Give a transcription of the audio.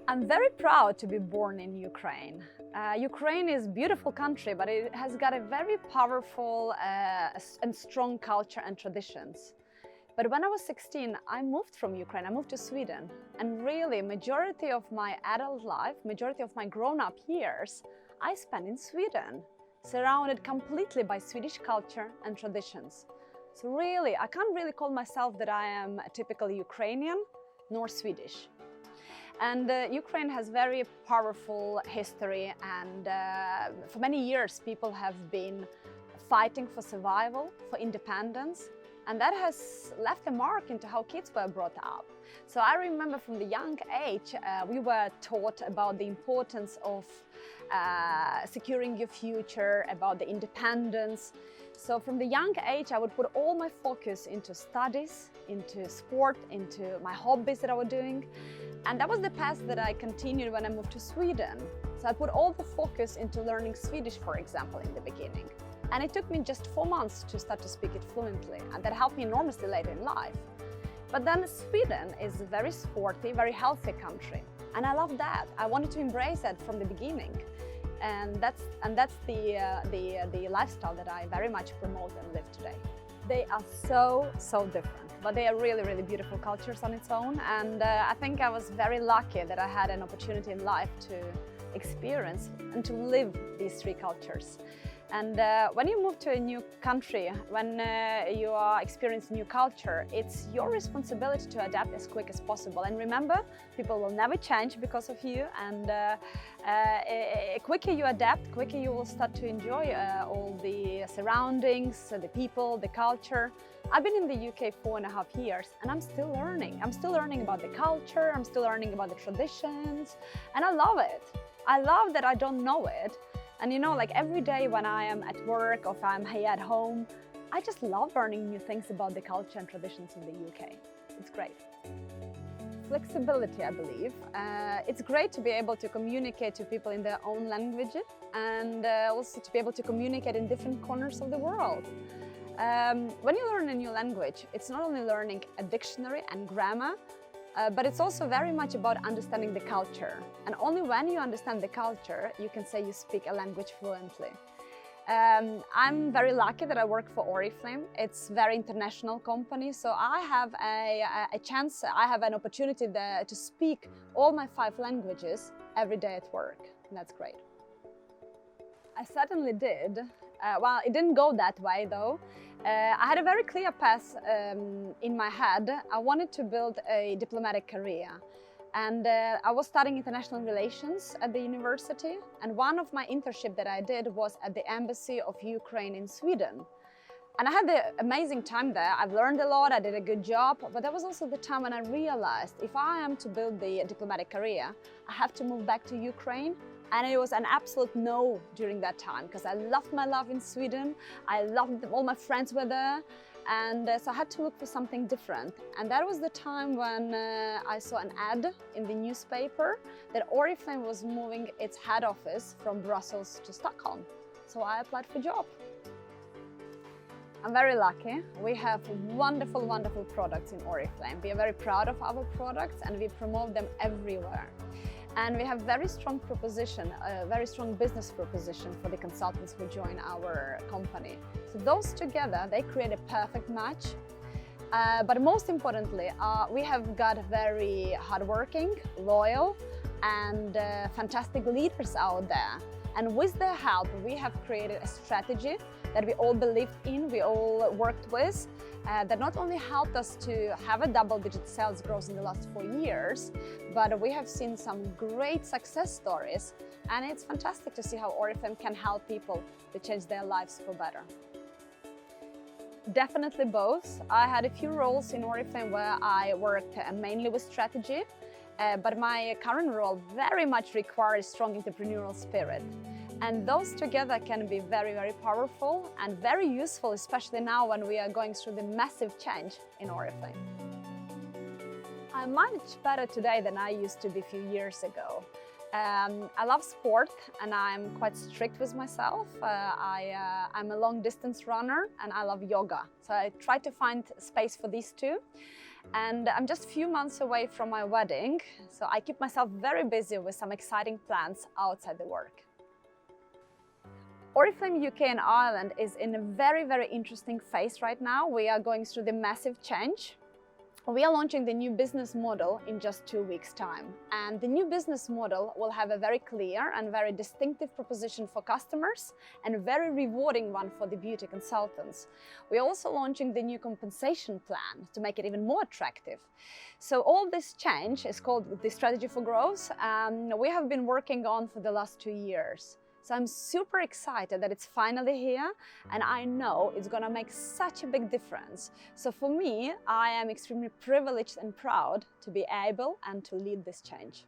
I'm very proud to be born in Ukraine. Ukraine is a beautiful country, but it has got a very powerful and strong culture and traditions. But when I was 16, I moved from Ukraine, I moved to Sweden. And really, majority of my adult life, majority of my grown-up years, I spent in Sweden, surrounded completely by Swedish culture and traditions. So really, I can't really call myself that I am a typical Ukrainian, nor Swedish. And Ukraine has very powerful history, and for many years people have been fighting for survival, for independence, and that has left a mark into how kids were brought up. So I remember from the young age we were taught about the importance of securing your future, about the independence. So from the young age I would put all my focus into studies, into sport, into my hobbies that I was doing. And that was the path that I continued when I moved to Sweden. So I put all the focus into learning Swedish, for example, in the beginning. And it took me just 4 months to start to speak it fluently, and that helped me enormously later in life. But then Sweden is a very sporty, very healthy country. And I love that. I wanted to embrace that from the beginning. And that's the lifestyle that I very much promote and live today. They are so different, but they are really, really beautiful cultures on its own. And I think I was very lucky that I had an opportunity in life to experience and to live these three cultures. And when you move to a new country, when you are experiencing new culture, it's your responsibility to adapt as quick as possible. And remember, people will never change because of you. And quicker you adapt, quicker you will start to enjoy all the surroundings, the people, the culture. I've been in the UK 4.5 years, and I'm still learning. I'm still learning about the culture, I'm still learning about the traditions, and I love it. I love that I don't know it. And you know, like every day when I am at work or if I'm here at home, I just love learning new things about the culture and traditions in the UK. It's great. Flexibility, I believe. It's great to be able to communicate to people in their own language, and also to be able to communicate in different corners of the world. When you learn a new language, it's not only learning a dictionary and grammar, but it's also very much about understanding the culture. And only when you understand the culture, you can say you speak a language fluently. I'm very lucky that I work for Oriflame. It's a very international company, so I have a chance, I have an opportunity there to speak all my 5 languages every day at work. And that's great. I certainly did. Well, it didn't go that way though. I had a very clear path in my head. I wanted to build a diplomatic career. And I was studying international relations at the university. And one of my internships that I did was at the Embassy of Ukraine in Sweden. And I had an amazing time there. I've learned a lot, I did a good job, but that was also the time when I realized if I am to build the diplomatic career, I have to move back to Ukraine. And it was an absolute no during that time, because I loved my life in Sweden. I loved all my friends were there. And so I had to look for something different. And that was the time when I saw an ad in the newspaper that Oriflame was moving its head office from Brussels to Stockholm. So I applied for a job. I'm very lucky. We have wonderful, wonderful products in Oriflame. We are very proud of our products and we promote them everywhere. And we have very strong proposition, a very strong business proposition for the consultants who join our company. So those together, they create a perfect match. But most importantly, we have got very hardworking, loyal, and fantastic leaders out there. And with their help, we have created a strategy that we all believed in, we all worked with, that not only helped us to have a double-digit sales growth in the last 4 years, but we have seen some great success stories. And it's fantastic to see how Oriflame can help people to change their lives for better. Definitely both. I had a few roles in Oriflame where I worked mainly with strategy, but my current role very much requires strong entrepreneurial spirit. And those together can be very, very powerful and very useful, especially now when we are going through the massive change in Oriflame. I'm much better today than I used to be a few years ago. I love sport and I'm quite strict with myself. I'm a long distance runner and I love yoga. So I try to find space for these two. And I'm just a few months away from my wedding, so I keep myself very busy with some exciting plans outside the work. Oriflame UK and Ireland is in a very, very interesting phase right now. We are going through the massive change. We are launching the new business model in just 2 weeks' time. And the new business model will have a very clear and very distinctive proposition for customers and a very rewarding one for the beauty consultants. We're also launching the new compensation plan to make it even more attractive. So all this change is called the Strategy for Growth. We have been working on for the last 2 years. So I'm super excited that it's finally here, and I know it's gonna make such a big difference. So for me, I am extremely privileged and proud to be able and to lead this change.